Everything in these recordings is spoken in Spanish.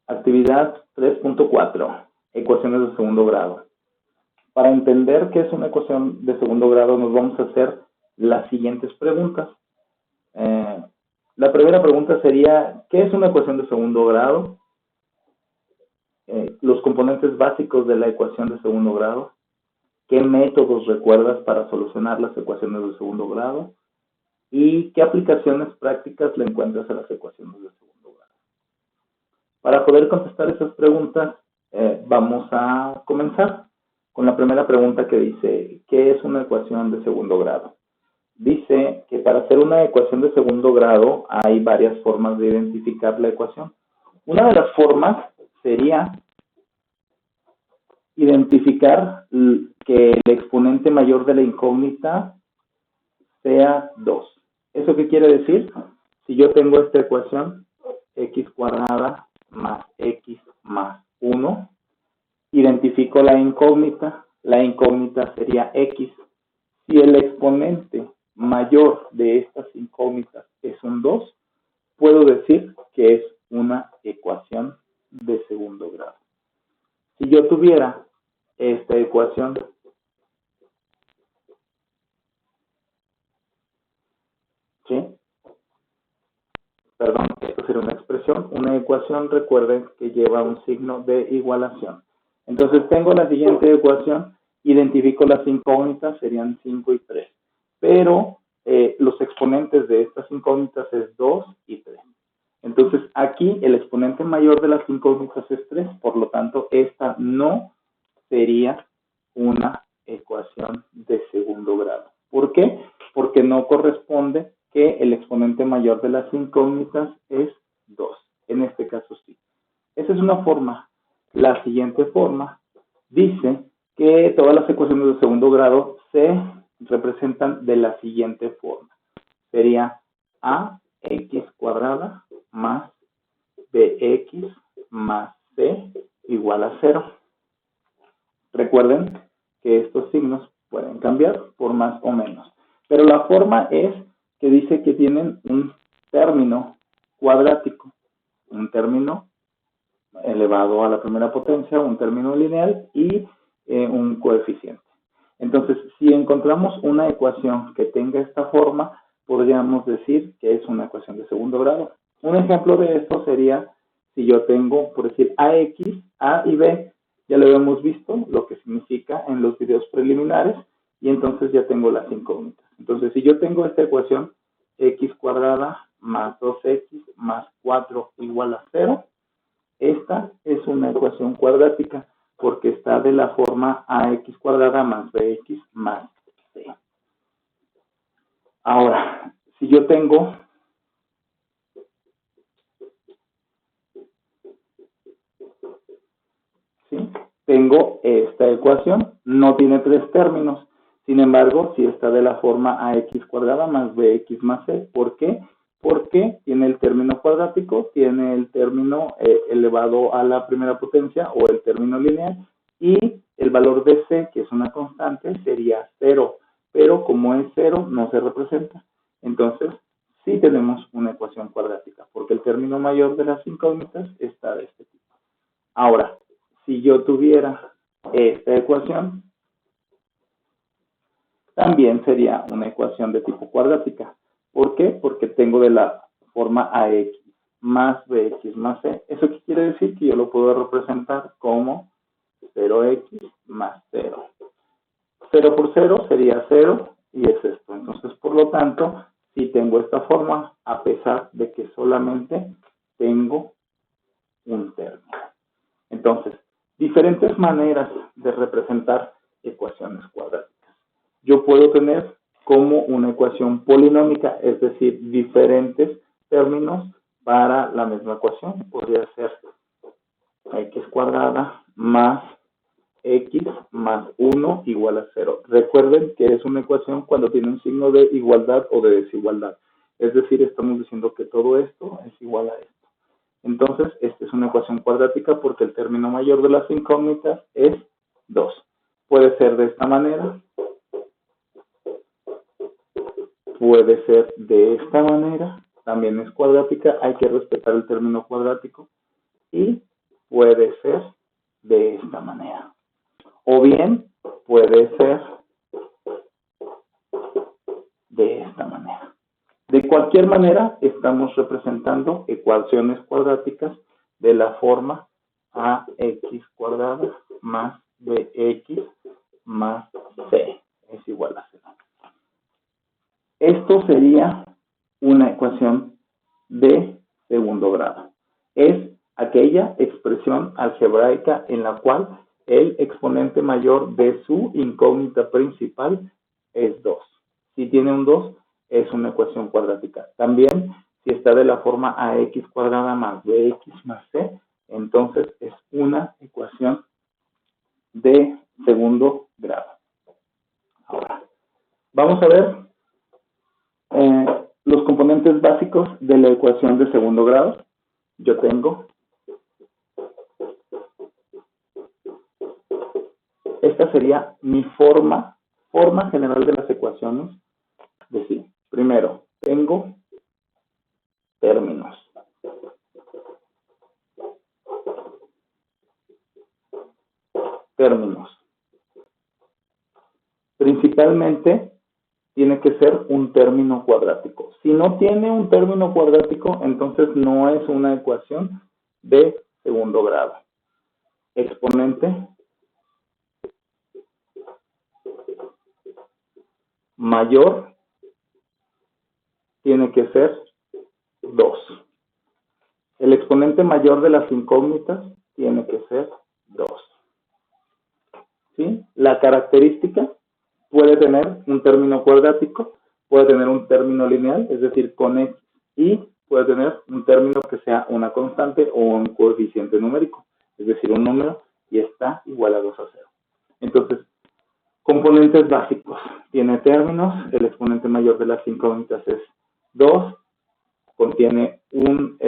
Actividad 3.4. Ecuaciones de segundo grado. Para entender qué es una ecuación de segundo grado, nos vamos a hacer las siguientes preguntas. La primera pregunta sería, ¿qué es una ecuación de segundo grado? Los componentes básicos de la ecuación de segundo grado. ¿Qué métodos recuerdas para solucionar las ecuaciones de segundo grado? ¿Y qué aplicaciones prácticas le encuentras a las ecuaciones de segundo grado? Para poder contestar esas preguntas, vamos a comenzar con la primera pregunta que dice, ¿qué es una ecuación de segundo grado? Dice que para hacer una ecuación de segundo grado hay varias formas de identificar la ecuación. Una de las formas sería identificar que el exponente mayor de la incógnita sea 2. ¿Eso qué quiere decir? Si yo tengo esta ecuación, x cuadrada más x más 1, identifico la incógnita sería x. Si el exponente mayor de estas incógnitas es un 2, puedo decir que es una ecuación de segundo grado. Si yo tuviera esta ecuación, ¿sí? Perdón, esto sería una expresión. Una ecuación, recuerden que lleva un signo de igualación. Entonces tengo la siguiente ecuación, identifico las incógnitas, serían 5 y 3. Pero los exponentes de estas incógnitas es 2 y 3. Entonces aquí el exponente mayor de las incógnitas es 3, por lo tanto esta no sería una ecuación de segundo grado. ¿Por qué? Porque no corresponde que el exponente mayor de las incógnitas es 2. En este caso sí. Esa es una forma. La siguiente forma dice que todas las ecuaciones de segundo grado se representan de la siguiente forma. Sería ax cuadrada más bx más c igual a 0. Recuerden que estos signos pueden cambiar por más o menos. Pero la forma es que dice que tienen un término cuadrático, un término elevado a la primera potencia, un término lineal y un coeficiente. Entonces, si encontramos una ecuación que tenga esta forma, podríamos decir que es una ecuación de segundo grado. Un ejemplo de esto sería si yo tengo, por decir, ax, a y b, ya lo hemos visto, lo que significa en los videos preliminares, y entonces ya tengo las incógnitas. Entonces, si yo tengo esta ecuación, x cuadrada más 2x más 4 igual a 0, esta es una ecuación cuadrática porque está de la forma ax cuadrada más bx más c. Ahora, si yo tengo ¿sí? Tengo esta ecuación, no tiene 3 términos, sin embargo, si está de la forma ax cuadrada más bx más c. ¿Por qué? Porque tiene el término cuadrático, tiene el término elevado a la primera potencia o el término lineal, y el valor de c, que es una constante, sería 0, pero como es 0, no se representa. Entonces, sí tenemos una ecuación cuadrática, porque el término mayor de las incógnitas está de este tipo. Ahora, si yo tuviera esta ecuación, también sería una ecuación de tipo cuadrática. ¿Por qué? Porque tengo de la forma ax más bx más c. ¿Eso qué quiere decir? Que yo lo puedo representar como 0x más 0. 0 por 0 sería 0 y es esto. Entonces, por lo tanto, sí tengo esta forma a pesar de que solamente tengo un término. Entonces, diferentes maneras de representar ecuaciones cuadráticas. Yo puedo tener como una ecuación polinómica, es decir, diferentes términos para la misma ecuación. Podría ser x cuadrada más x más 1 igual a 0. Recuerden que es una ecuación cuando tiene un signo de igualdad o de desigualdad. Es decir, estamos diciendo que todo esto es igual a esto. Entonces, esta es una ecuación cuadrática porque el término mayor de las incógnitas es 2. Puede ser de esta manera, puede ser de esta manera, también es cuadrática, hay que respetar el término cuadrático, y puede ser de esta manera. O bien puede ser de esta manera. De cualquier manera, estamos representando ecuaciones cuadráticas de la forma ax cuadrada más bx más c es igual a 0. Esto sería una ecuación de segundo grado. Es aquella expresión algebraica en la cual el exponente mayor de su incógnita principal es 2. Si tiene un 2, es una ecuación cuadrática. También, si está de la forma ax cuadrada más bx más c, entonces es una ecuación de segundo grado. Ahora, vamos a ver los componentes básicos de la ecuación de segundo grado. Yo tengo, esta sería mi forma general de las ecuaciones. Es decir, primero, tengo términos. Principalmente, tiene que ser un término cuadrático. Si no tiene un término cuadrático, entonces no es una ecuación de segundo grado. Exponente mayor tiene que ser 2. El exponente mayor de las incógnitas tiene que ser 2. ¿Sí? La característica puede tener un término cuadrático, puede tener un término lineal, es decir, con x, y puede tener un término que sea una constante o un coeficiente numérico, es decir, un número y está igual a 2 a 0. Entonces, componentes básicos. Tiene términos, el exponente mayor de las incógnitas es 2, contiene un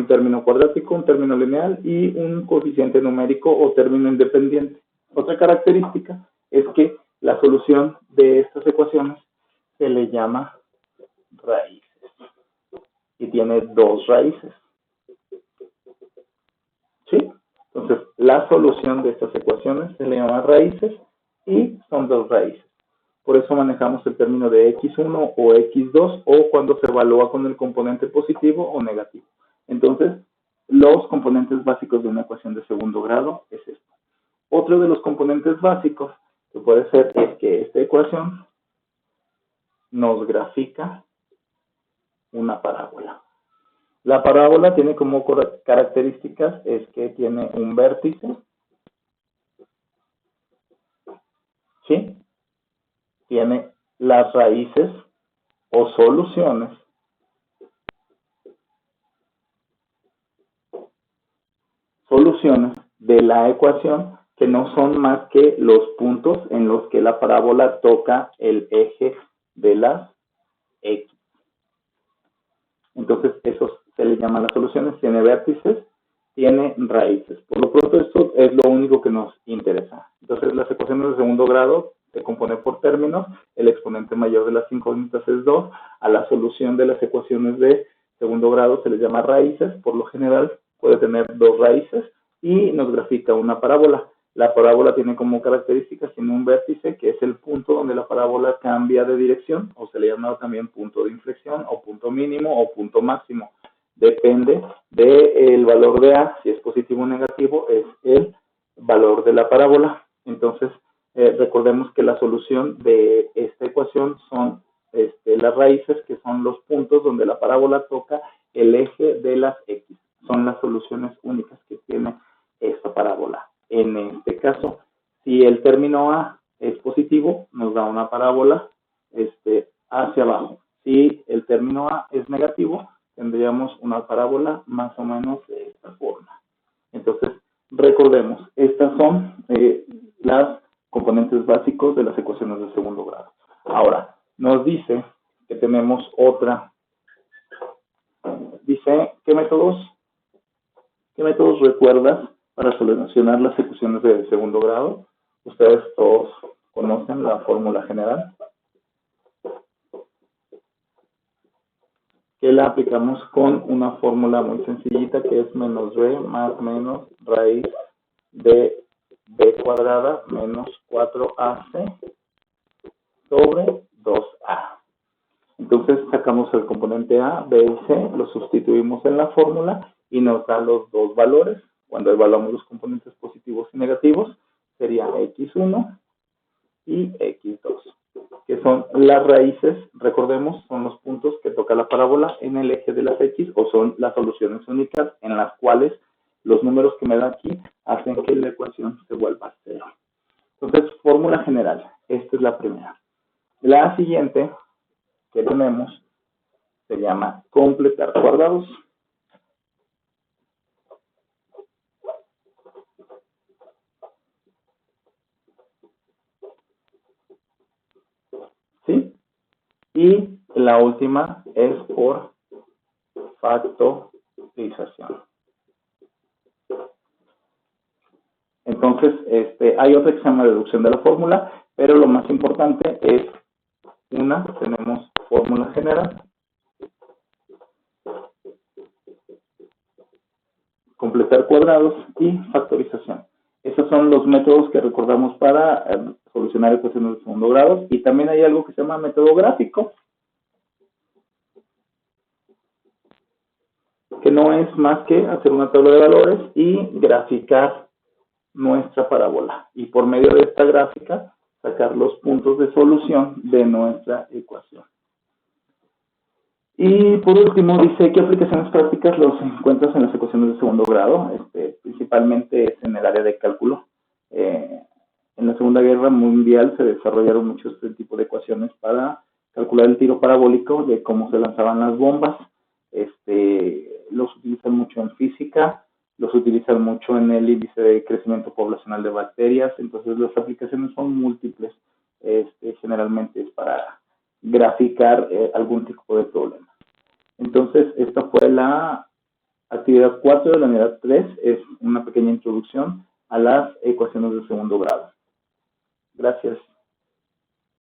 término cuadrático, un término lineal y un coeficiente numérico o término independiente. Otra característica es que la solución de estas ecuaciones se le llama raíces y tiene 2 raíces. ¿Sí? Entonces, la solución de estas ecuaciones se le llama raíces y son 2 raíces. Por eso manejamos el término de x1 o x2 o cuando se evalúa con el componente positivo o negativo. Entonces, los componentes básicos de una ecuación de segundo grado es esto. Otro de los componentes básicos que puede ser es que esta ecuación nos grafica una parábola. La parábola tiene como características es que tiene un vértice, ¿sí? Tiene las raíces o soluciones de la ecuación que no son más que los puntos en los que la parábola toca el eje de las X. Entonces, eso se le llama las soluciones. Tiene vértices, tiene raíces. Por lo pronto, esto es lo único que nos interesa. Entonces, las ecuaciones de segundo grado se componen por términos. El exponente mayor de las incógnitas es 2. A la solución de las ecuaciones de segundo grado se les llama raíces. Por lo general, puede tener 2 raíces y nos grafica una parábola. La parábola tiene como características, tiene un vértice que es el punto donde la parábola cambia de dirección, o se le llama también punto de inflexión, o punto mínimo, o punto máximo. Depende del valor de A, si es positivo o negativo, es el valor de la parábola. Entonces, recordemos que la solución de esta ecuación son las raíces, que son los puntos donde la parábola toca el eje de las X. Son las soluciones únicas que tiene esta parábola. En este caso, si el término A es positivo, nos da una parábola hacia abajo. Si el término A es negativo, tendríamos una parábola más o menos de esta forma. Entonces, recordemos, estas son las componentes básicos de las ecuaciones de segundo grado. Ahora, nos dice que tenemos otra. Dice, ¿qué métodos recuerdas para solucionar las ecuaciones de segundo grado? Ustedes todos conocen la fórmula general. que la aplicamos con una fórmula muy sencillita que es menos b más menos raíz de b cuadrada menos 4ac sobre 2a. Entonces sacamos el componente a, b y c, lo sustituimos en la fórmula y nos da los dos valores. Cuando evaluamos los componentes positivos y negativos, sería x1 y x2, que son las raíces, recordemos, son los puntos que toca la parábola en el eje de las x, o son las soluciones únicas en las cuales los números que me da aquí hacen que la ecuación se vuelva cero. Entonces, fórmula general, esta es la primera. La siguiente que tenemos se llama completar cuadrados. ¿Sí? Y la última es por factorización. Entonces, hay otra que se llama deducción de la fórmula, pero lo más importante es tenemos fórmula general, completar cuadrados y factorización. Esos son los métodos que recordamos para solucionar ecuaciones de segundo grado. Y también hay algo que se llama método gráfico, que no es más que hacer una tabla de valores y graficar nuestra parábola. Y por medio de esta gráfica, sacar los puntos de solución de nuestra ecuación. Y por último, dice, ¿qué aplicaciones prácticas los encuentras en las ecuaciones de segundo grado? Principalmente es en el área de cálculo. En la Segunda Guerra Mundial se desarrollaron muchos este tipo de ecuaciones para calcular el tiro parabólico de cómo se lanzaban las bombas. Los utilizan mucho en física, los utilizan mucho en el índice de crecimiento poblacional de bacterias. Entonces las aplicaciones son múltiples. Generalmente es para graficar algún tipo de problema. Entonces, esta fue la actividad 4 de la unidad 3, es una pequeña introducción a las ecuaciones de segundo grado. Gracias.